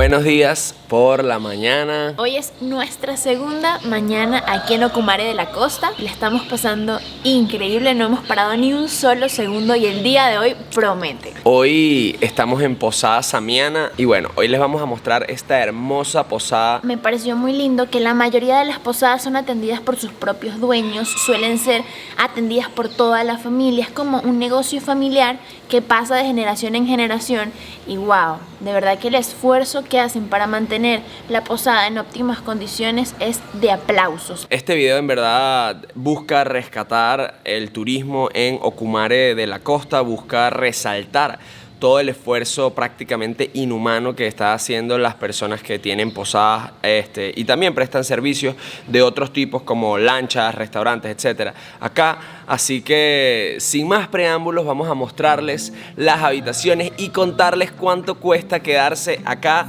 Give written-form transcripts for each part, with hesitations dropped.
Buenos días por la mañana. Hoy es nuestra segunda mañana aquí en Ocumare de la Costa. La estamos pasando increíble, no hemos parado ni un solo segundo y el día de hoy promete. Hoy estamos en Posada Samiana y bueno, hoy les vamos a mostrar esta hermosa posada. Me pareció muy lindo que la mayoría de las posadas son atendidas por sus propios dueños, suelen ser atendidas por toda la familia, es como un negocio familiar que pasa de generación en generación y wow, de verdad que el esfuerzo que hacen para mantener la posada en óptimas condiciones es de aplausos. Este video en verdad busca rescatar el turismo en Ocumare de la Costa, busca resaltar todo el esfuerzo prácticamente inhumano que están haciendo las personas que tienen posadas y también prestan servicios de otros tipos como lanchas, restaurantes, etc. acá. Así que sin más preámbulos vamos a mostrarles las habitaciones y contarles cuánto cuesta quedarse acá.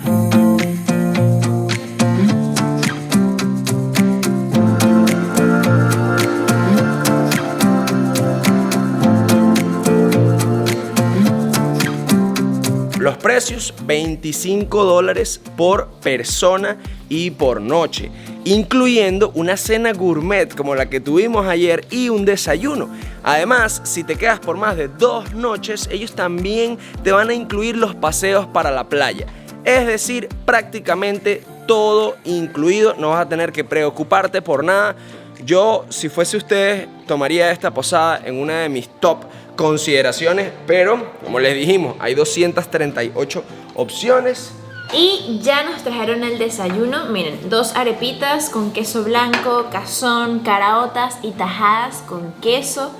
Los precios, $25 por persona y por noche, incluyendo una cena gourmet como la que tuvimos ayer y un desayuno. Además, si te quedas por más de 2 noches, ellos también te van a incluir los paseos para la playa. Es decir, prácticamente todo incluido, no vas a tener que preocuparte por nada. Yo, si fuese ustedes, tomaría esta posada en una de mis top consideraciones, pero como les dijimos, hay 238 opciones. Y ya nos trajeron el desayuno, miren, 2 arepitas con queso blanco, cazón, caraotas y tajadas con queso.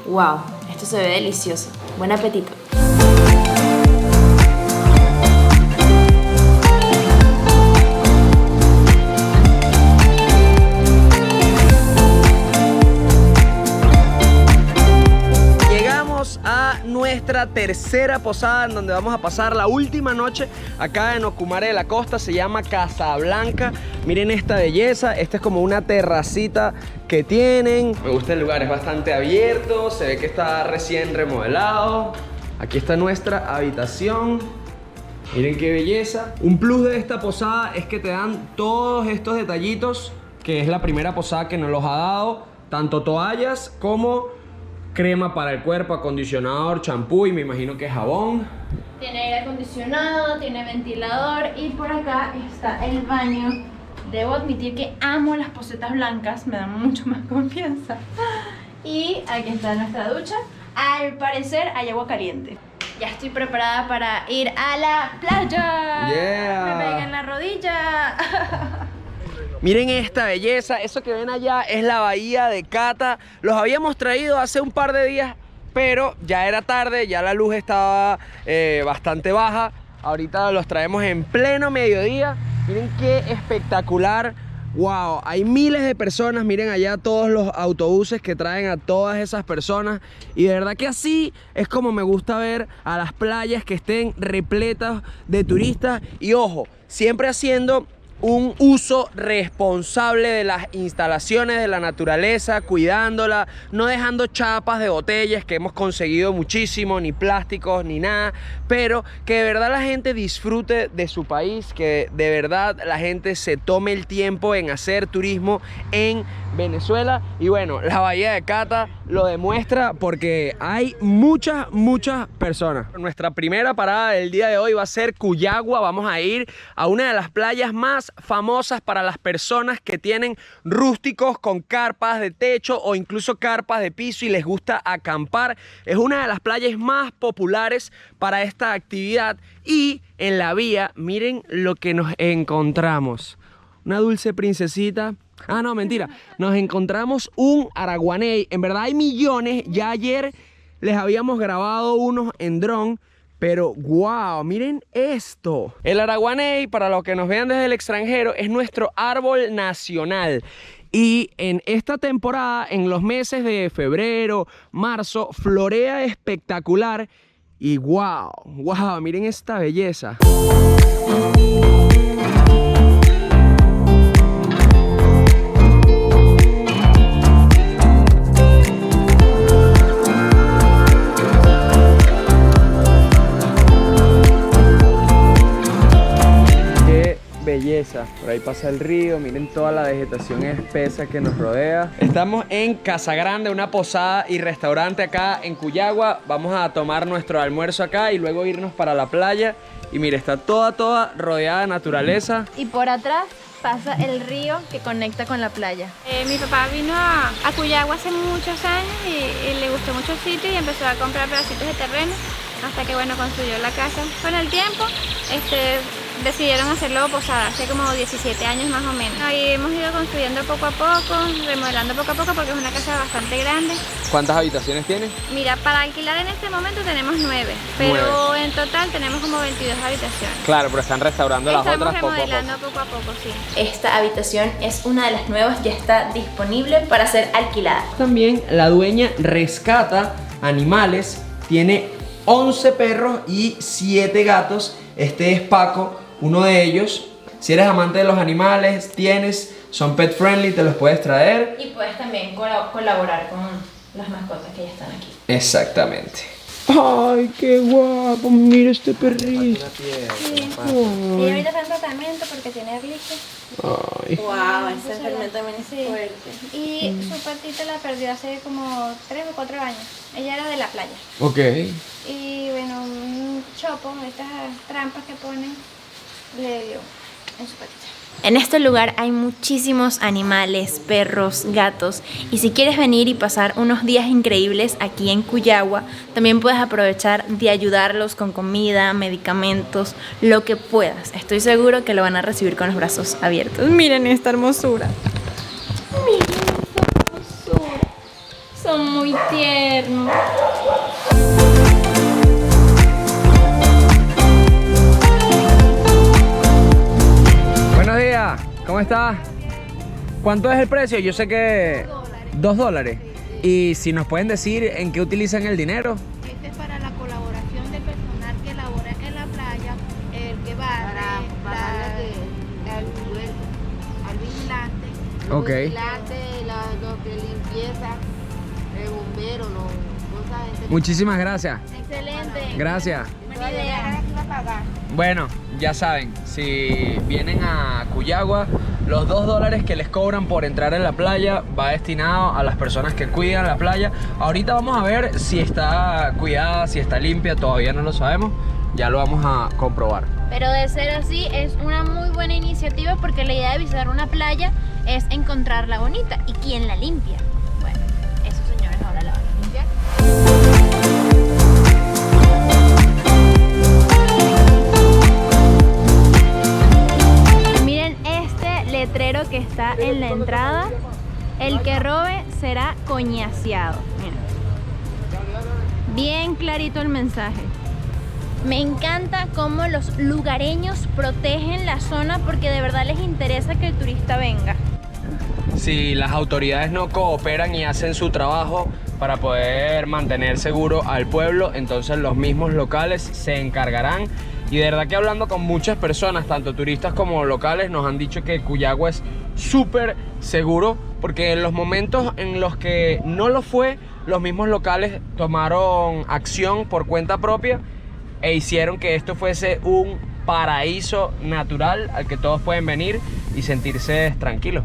Wow, esto se ve delicioso. Buen apetito. Nuestra tercera posada en donde vamos a pasar la última noche acá en Ocumare de la Costa, se llama Casablanca. Miren esta belleza, esta es como una terracita que tienen. Me gusta el lugar, es bastante abierto, se ve que está recién remodelado. Aquí está nuestra habitación. Miren qué belleza. Un plus de esta posada es que te dan todos estos detallitos, que es la primera posada que nos los ha dado, tanto toallas como crema para el cuerpo, acondicionador, champú y me imagino que jabón. Tiene aire acondicionado, tiene ventilador y por acá está el baño. Debo admitir que amo las posetas blancas, me dan mucho más confianza. Y aquí está nuestra ducha. Al parecer hay agua caliente. Ya estoy preparada para ir a la playa. Yeah. Me pega en la rodilla. Miren esta belleza, eso que ven allá es la bahía de Cata. Los habíamos traído hace un par de días, pero ya era tarde, ya la luz estaba bastante baja. Ahorita los traemos en pleno mediodía. Miren qué espectacular. Wow, hay miles de personas, miren allá todos los autobuses que traen a todas esas personas. Y de verdad que así es como me gusta ver a las playas que estén repletas de turistas. Y ojo, siempre haciendo un uso responsable de las instalaciones, de la naturaleza, cuidándola, no dejando chapas de botellas que hemos conseguido muchísimo, ni plásticos, ni nada, pero que de verdad la gente disfrute de su país, que de verdad la gente se tome el tiempo en hacer turismo en Venezuela. Y bueno, la bahía de Cata lo demuestra porque hay muchas personas. Nuestra primera parada del día de hoy va a ser Cuyagua. Vamos a ir a una de las playas más famosas para las personas que tienen rústicos con carpas de techo o incluso carpas de piso y les gusta acampar. Es una de las playas más populares para esta actividad. Y en la vía, miren lo que nos encontramos. Una dulce princesita. Ah, no, mentira. Nos encontramos un araguaney. En verdad hay millones. Ya ayer les habíamos grabado unos en dron. Pero wow, miren esto. El araguaney, para los que nos vean desde el extranjero, es nuestro árbol nacional. Y en esta temporada, en los meses de febrero, marzo, florea espectacular. Y wow, miren esta belleza. naturaleza. Por ahí pasa el río, miren toda la vegetación espesa que nos rodea. Estamos en Casa Grande, una posada y restaurante acá en Cuyagua. Vamos a tomar nuestro almuerzo acá y luego irnos para la playa. Y mire, está toda rodeada de naturaleza. Y por atrás pasa el río que conecta con la playa. Mi papá vino a Cuyagua hace muchos años y le gustó mucho el sitio y empezó a comprar pedacitos de terreno hasta que bueno, construyó la casa. Con el tiempo decidieron hacerlo posada, hace como 17 años más o menos. Ahí hemos ido construyendo poco a poco, remodelando poco a poco porque es una casa bastante grande. ¿Cuántas habitaciones tiene? Mira, para alquilar en este momento tenemos 9, pero en total tenemos como 22 habitaciones. Claro, pero están restaurando las otras Estamos poco a poco. remodelando poco a poco, sí. Esta habitación es una de las nuevas, ya está disponible para ser alquilada. También la dueña rescata animales, tiene 11 perros y 7 gatos. Este es Paco, uno de ellos. Si eres amante de los animales, son pet friendly, te los puedes traer. Y puedes también colaborar con las mascotas que ya están aquí. Exactamente. ¡Ay, qué guapo! Mira este perrito. Sí. Y ahorita está en tratamiento porque tiene arlique. Ay. Wow, esa enfermedad también es fuerte. Y su patita la perdió hace como 3 o 4 años. Ella era de la playa. Ok. Y bueno, un chopo, estas trampas que ponen, le dio en su patita. En este lugar hay muchísimos animales, perros, gatos, y si quieres venir y pasar unos días increíbles aquí en Cuyagua, también puedes aprovechar de ayudarlos con comida, medicamentos, lo que puedas. Estoy seguro que lo van a recibir con los brazos abiertos. Miren esta hermosura. Miren esta hermosura. Son muy tiernos. Buenos días, ¿cómo estás? ¿Cuánto es el precio? Yo sé que $2. Y si nos pueden decir en qué utilizan el dinero. Este es para la colaboración del personal que labora en la playa, el que barre, al vigilante, Ok. lo que limpieza, el bombero, cosas de Muchísimas gracias. Excelente. Gracias. Buena idea. Bueno, ya saben, si vienen a Cuyagua, los $2 que les cobran por entrar en la playa va destinado a las personas que cuidan la playa. Ahorita vamos a ver si está cuidada, si está limpia, todavía no lo sabemos. Ya lo vamos a comprobar. Pero de ser así es una muy buena iniciativa porque la idea de visitar una playa es encontrarla bonita. ¿Y quién la limpia? Bueno, esos señores ahora la van a limpiar. Miren este letrero que está en la entrada. El que robe será coñaseado. Miren. Bien clarito el mensaje. Me encanta cómo los lugareños protegen la zona porque de verdad les interesa que el turista venga. Si las autoridades no cooperan y hacen su trabajo para poder mantener seguro al pueblo, entonces los mismos locales se encargarán. Y de verdad que hablando con muchas personas, tanto turistas como locales, nos han dicho que Cuyagua es súper seguro, porque en los momentos en los que no lo fue, los mismos locales tomaron acción por cuenta propia e hicieron que esto fuese un paraíso natural al que todos pueden venir y sentirse tranquilos.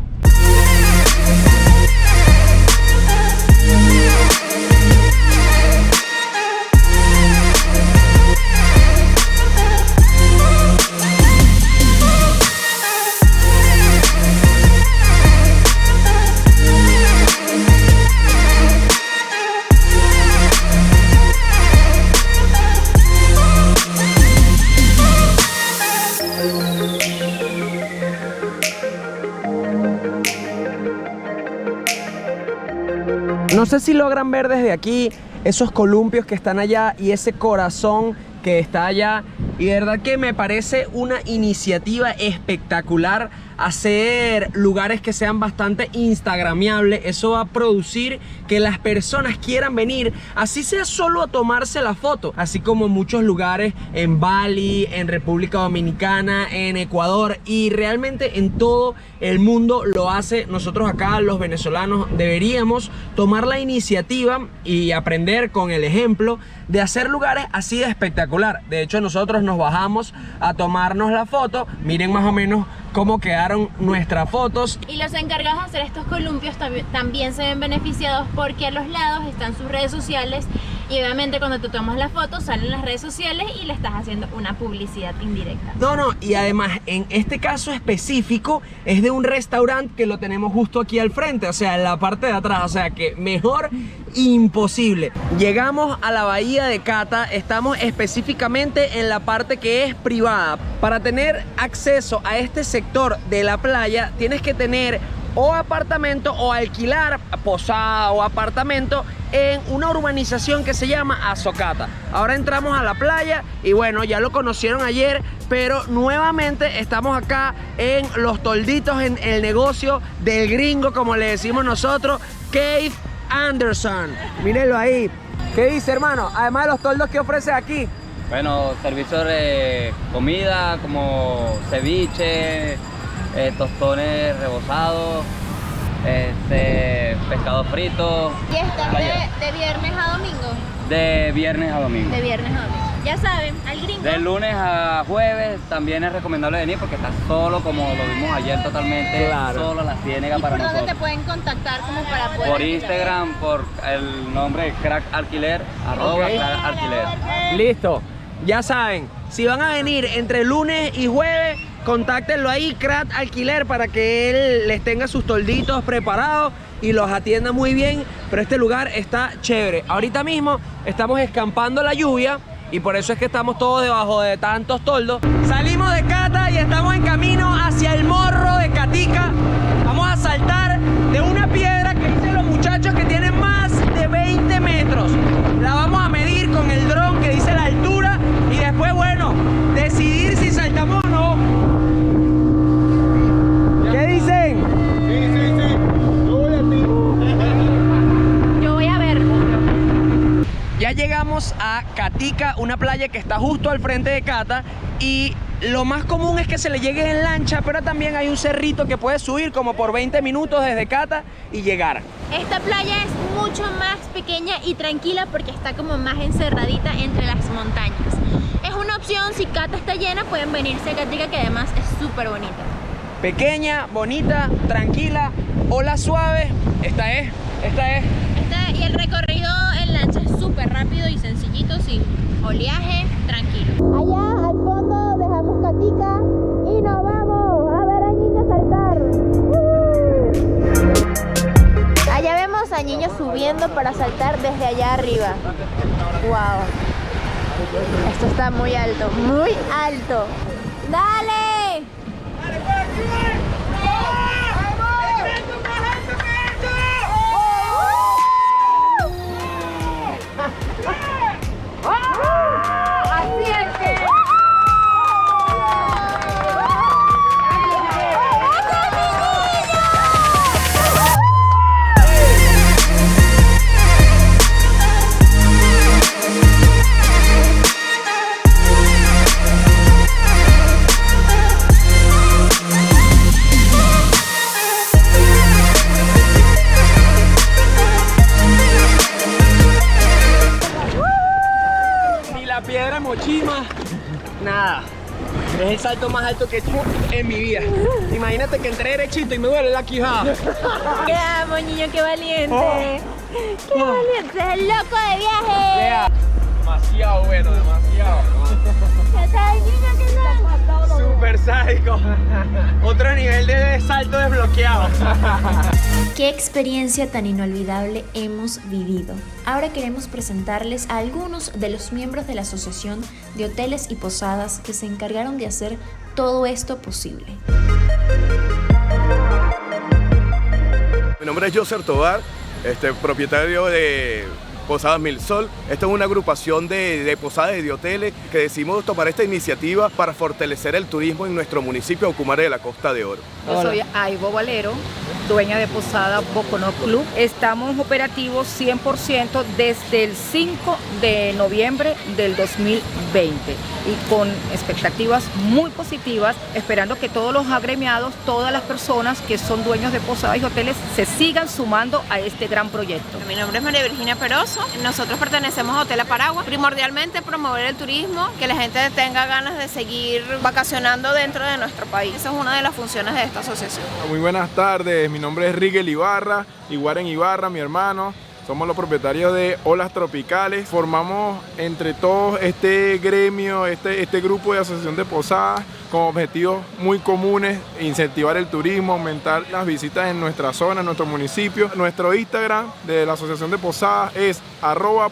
No sé si logran ver desde aquí esos columpios que están allá y ese corazón que está allá. Y de verdad que me parece una iniciativa espectacular hacer lugares que sean bastante instagramiables. Eso va a producir que las personas quieran venir, así sea solo a tomarse la foto. Así como muchos lugares en Bali, en República Dominicana, en Ecuador y realmente en todo el mundo lo hace. Nosotros acá, los venezolanos, deberíamos tomar la iniciativa y aprender con el ejemplo de hacer lugares así de espectacular. De hecho, nosotros nos bajamos a tomarnos la foto. Miren más o menos cómo quedaron nuestras fotos. Y los encargados de hacer estos columpios también se ven beneficiados porque a los lados están sus redes sociales y obviamente cuando te tomas la foto salen las redes sociales y le estás haciendo una publicidad indirecta. No, y además en este caso específico es de un restaurante que lo tenemos justo aquí al frente, o sea, en la parte de atrás, o sea que mejor imposible. Llegamos a la bahía de Cata, estamos específicamente en la parte que es privada. Para tener acceso a este sector de la playa tienes que tener o apartamento o alquilar posada o apartamento en una urbanización que se llama Azocata. Ahora entramos a la playa y bueno, ya lo conocieron ayer, pero nuevamente estamos acá en Los Tolditos, en el negocio del gringo, como le decimos nosotros, Keith Anderson. Mírenlo ahí. ¿Qué dice, hermano? Además de los toldos, ¿qué ofrece aquí? Bueno, servicios de comida como ceviche, tostones rebozados, pescado frito. ¿Y estás de viernes a domingo? De viernes a domingo. De viernes a domingo. Ya saben, al gringo. De lunes a jueves también es recomendable venir porque está solo, como lo vimos ayer, totalmente solo la ciénaga para nosotros. ¿Por dónde te pueden contactar como para poder Por Instagram, por el nombre Crack Alquiler, @Crack Alquiler. Listo, ya saben, si van a venir entre lunes y jueves, contáctenlo ahí, Crack Alquiler, para que él les tenga sus tolditos preparados y los atienda muy bien. Pero este lugar está chévere. Ahorita mismo estamos escampando la lluvia y por eso es que estamos todos debajo de tantos toldos. Salimos de Cata y estamos en camino hacia el morro de Catica. Vamos a saltar de una piedra que dicen los muchachos que tiene más de 20 metros. La vamos a medir con el dron que dice la altura y después, bueno, decidir si saltamos o no. ¿Qué dicen? Sí. Yo voy a ver. Ya llegamos a Catica, una playa que está justo al frente de Cata, y lo más común es que se le llegue en lancha, pero también hay un cerrito que puedes subir como por 20 minutos desde Cata y llegar. Esta playa es mucho más pequeña y tranquila porque está como más encerradita entre las montañas. Es una opción, si Cata está llena pueden venirse a Catica, que además es súper bonita. Pequeña, bonita, tranquila, ola suave, esta es. Y el recorrido en lancha es súper rápido y sencillito, sin oleaje, tranquilo. Allá al fondo dejamos Catica y nos vamos a ver a niños saltar. Allá vemos a niños subiendo para saltar desde allá arriba. ¡Wow! Esto está muy alto, muy alto. ¡Dale! Nada, es el salto más alto que he hecho en mi vida. Imagínate que entré derechito y me duele la quijada. ¡Qué amo, niño! ¡Qué valiente! ¡Qué valiente! ¡Es el loco de viaje! Demasiado bueno, demasiado. ¿Qué tal, niño? ¿Qué tal? Súper sádico. Otro nivel de salto desbloqueado. Qué experiencia tan inolvidable hemos vivido. Ahora queremos presentarles a algunos de los miembros de la Asociación de Hoteles y Posadas que se encargaron de hacer todo esto posible. Mi nombre es Joser Tobar, propietario de Posadas Mil Sol. Esta es una agrupación de posadas y de hoteles que decidimos tomar esta iniciativa para fortalecer el turismo en nuestro municipio Ocumare de la Costa de Oro. Yo soy Aibo Valero, dueña de Posada Boconó Club. Estamos operativos 100% desde el 5 de noviembre del 2020 y con expectativas muy positivas, esperando que todos los agremiados, todas las personas que son dueños de posadas y hoteles se sigan sumando a este gran proyecto. Mi nombre es María Virginia Peroso, nosotros pertenecemos a Hotel Aparagua, primordialmente promover el turismo, que la gente tenga ganas de seguir vacacionando dentro de nuestro país. Esa es una de las funciones de esta asociación. Muy buenas tardes, mi nombre es Rigel Ibarra, Iguaren Ibarra, mi hermano. Somos los propietarios de Olas Tropicales. Formamos entre todos este gremio, este grupo de asociación de posadas con objetivos muy comunes: incentivar el turismo, aumentar las visitas en nuestra zona, en nuestro municipio. Nuestro Instagram de la asociación de posadas es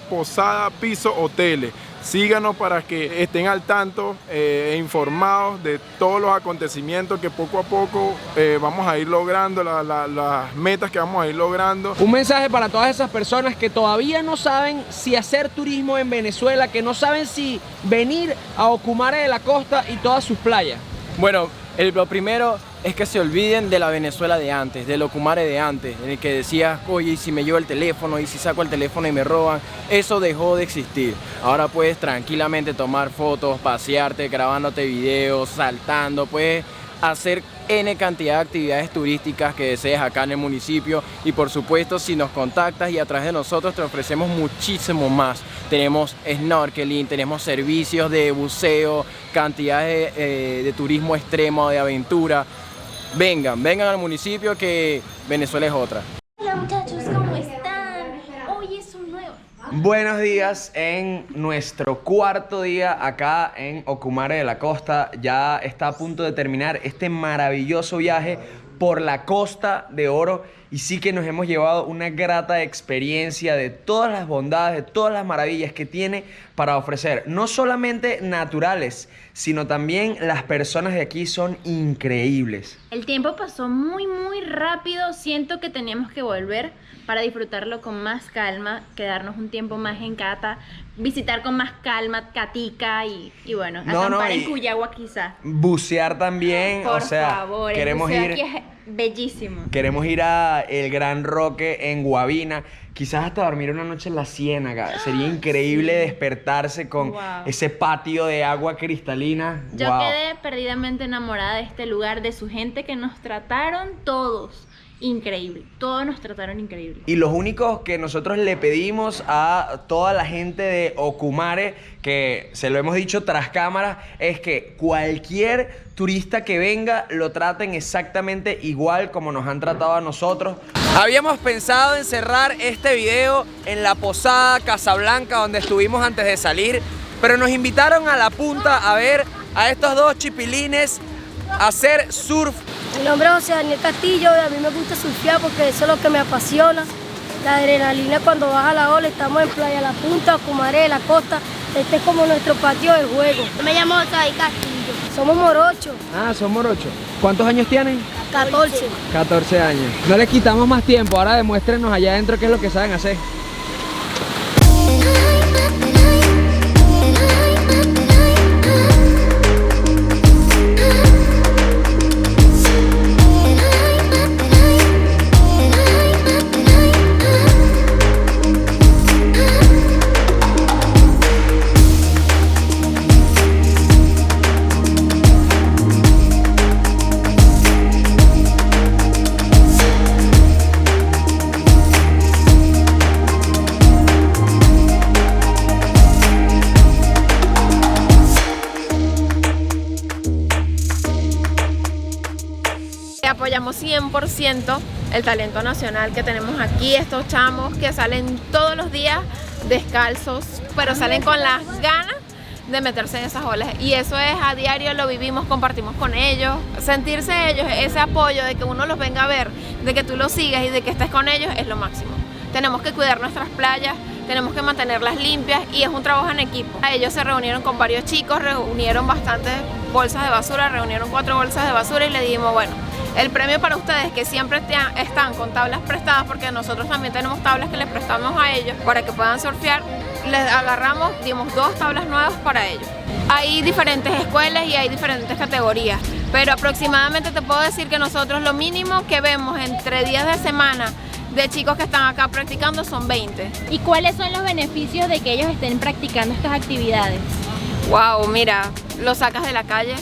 @posadapisohoteles. Síganos para que estén al tanto e informados de todos los acontecimientos que poco a poco vamos a ir logrando, las metas que vamos a ir logrando. Un mensaje para todas esas personas que todavía no saben si hacer turismo en Venezuela, que no saben si venir a Ocumare de la Costa y todas sus playas. Bueno, lo primero es que se olviden de la Venezuela de antes, del Ocumare de antes, en el que decías, oye, ¿y si me llevo el teléfono? ¿Y si saco el teléfono y me roban? Eso dejó de existir. Ahora puedes tranquilamente tomar fotos, pasearte, grabándote videos, saltando, puedes hacer N cantidad de actividades turísticas que desees acá en el municipio, y por supuesto si nos contactas y a través de nosotros te ofrecemos muchísimo más. Tenemos snorkeling, tenemos servicios de buceo, cantidades de turismo extremo, de aventura. Vengan al municipio, que Venezuela es otra. Hola muchachos, ¿cómo están? Hoy es un nuevo... Buenos días en nuestro cuarto día acá en Ocumare de la Costa. Ya está a punto de terminar este maravilloso viaje por la Costa de Oro, y sí que nos hemos llevado una grata experiencia de todas las bondades, de todas las maravillas que tiene para ofrecer, no solamente naturales, sino también las personas de aquí son increíbles. El tiempo pasó muy rápido, siento que teníamos que volver para disfrutarlo con más calma, quedarnos un tiempo más en Cata, visitar con más calma Catica y bueno, acampar en Cuyagua quizá. Bucear también, Por o sea, favor, queremos el ir... buceo aquí es bellísimo. Queremos ir a El Gran Roque en Guavina, quizás hasta dormir una noche en la Ciénaga. Sería increíble despertarse con ese patio de agua cristalina. Yo quedé perdidamente enamorada de este lugar, de su gente, que nos trataron todos increíble, todos nos trataron increíble. Y los únicos que nosotros le pedimos a toda la gente de Ocumare, que se lo hemos dicho tras cámaras, es que cualquier turista que venga lo traten exactamente igual como nos han tratado a nosotros. Habíamos pensado en cerrar este video en la posada Casablanca donde estuvimos antes de salir, pero nos invitaron a la punta a ver a estos dos chipilines hacer surf. Mi nombre es José Daniel Castillo y a mí me gusta surfear porque eso es lo que me apasiona. La adrenalina cuando baja la ola. Estamos en Playa La Punta, Ocumare de la Costa. Este es como nuestro patio de juego. Yo me llamo José Daniel Castillo. Somos morochos. Ah, son morochos. ¿Cuántos años tienen? 14. 14 años. No les quitamos más tiempo, ahora demuéstrenos allá adentro qué es lo que saben hacer. Apoyamos 100% el talento nacional que tenemos aquí, estos chamos que salen todos los días descalzos, pero salen con las ganas de meterse en esas olas, y eso es a diario, lo vivimos, compartimos con ellos, sentirse ellos, ese apoyo de que uno los venga a ver, de que tú los sigas y de que estés con ellos es lo máximo. Tenemos que cuidar nuestras playas, tenemos que mantenerlas limpias y es un trabajo en equipo. Ellos se reunieron con varios chicos, reunieron bastantes bolsas de basura, reunieron 4 bolsas de basura y le dijimos, bueno, el premio para ustedes que siempre están con tablas prestadas, porque nosotros también tenemos tablas que les prestamos a ellos para que puedan surfear, les agarramos, dimos 2 tablas nuevas para ellos. Hay diferentes escuelas y hay diferentes categorías. pero aproximadamente te puedo decir que nosotros lo mínimo que vemos entre días de semana de chicos que están acá practicando son 20. ¿Y cuáles son los beneficios de que ellos estén practicando estas actividades? Wow, mira, los sacas de la calle,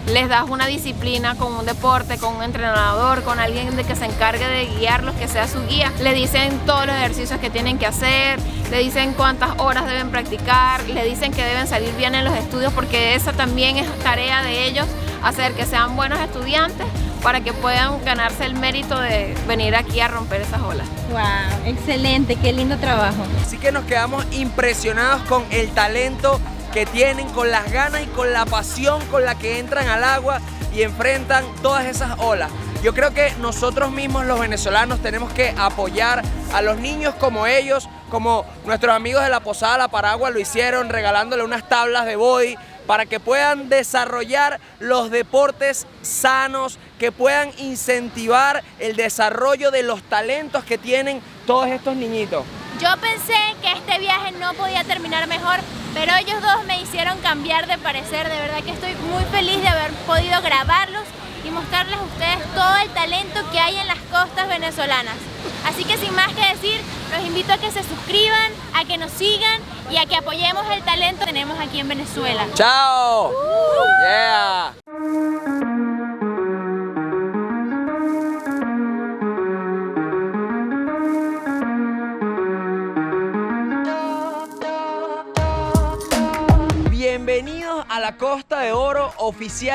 les das una disciplina con un deporte, con un entrenador, con alguien de que se encargue de guiarlos, que sea su guía. Le dicen todos los ejercicios que tienen que hacer, le dicen cuántas horas deben practicar, le dicen que deben salir bien en los estudios, porque esa también es tarea de ellos, hacer que sean buenos estudiantes para que puedan ganarse el mérito de venir aquí a romper esas olas. ¡Wow! Excelente, qué lindo trabajo. Así que nos quedamos impresionados con el talento que tienen, con las ganas y con la pasión con la que entran al agua y enfrentan todas esas olas. Yo creo que nosotros mismos los venezolanos tenemos que apoyar a los niños como ellos, como nuestros amigos de la Posada La Paragua lo hicieron, regalándole unas tablas de body para que puedan desarrollar los deportes sanos, que puedan incentivar el desarrollo de los talentos que tienen todos estos niñitos. Yo pensé que este viaje no podía terminar mejor, pero ellos dos me hicieron cambiar de parecer. De verdad que estoy muy feliz de haber podido grabarlos y mostrarles a ustedes todo el talento que hay en las costas venezolanas. Así que sin más que decir, los invito a que se suscriban, a que nos sigan y a que apoyemos el talento que tenemos aquí en Venezuela. ¡Chao! ¡Yeah! Bienvenidos a la Costa de Oro oficial.